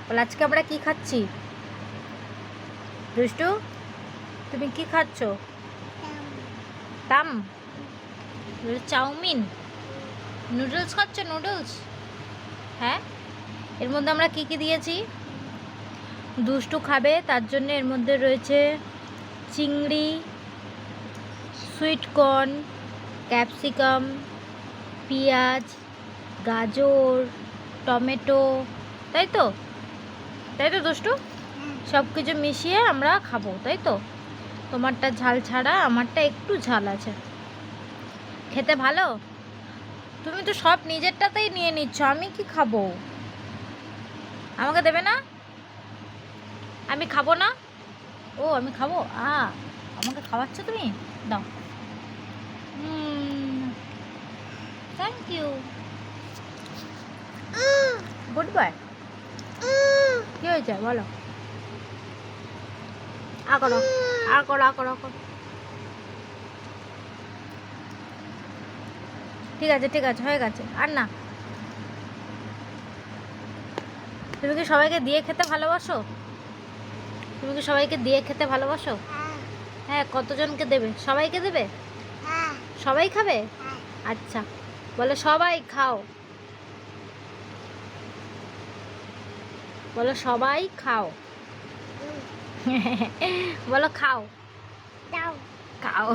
বল আজকে আমরা কি খাচ্ছি? দুষ্টু, তুমি কি খাচ্ছ? তাম চাউমিন, নুডলস খাচ্ছ? নুডলস, হ্যাঁ। এর মধ্যে আমরা কি কি দিয়েছি? দুষ্টু খাবে তার জন্য এর মধ্যে রয়েছে চিংড়ি, সুইট কর্ন, ক্যাপসিকাম, পেঁয়াজ, গাজর, টমেটো, তাই তো? তাই তো দুষ্টু? সব কিছু মিশিয়ে আমরা খাবো, তাই তো? তোমারটা ঝাল ছাড়া, আমারটা একটু ঝাল আছে। খেতে ভালো? তুমি তো সব নিজেরটাতেই নিয়ে নিচ্ছ, আমি কি খাবো? আমাকে দেবে না? আমি খাবো না? ও আমি খাবো, আমাকে খাওয়াচ্ছ তুমি? দাও। Thank you, good boy. কি হয়েছে বলো? করো, করো, করো, করো। ঠিক আছে, ঠিক আছে, হয়ে গেছে, আর না। তুমি কি সবাইকে দিয়ে খেতে ভালোবাসো? তুমি কি সবাইকে দিয়ে খেতে ভালোবাসো? হ্যাঁ, কতজনকে দেবে? সবাইকে দেবে? সবাই খাবে? আচ্ছা, বলো সবাই খাও, বলো সবাই খাও। বলো খাও, খাও।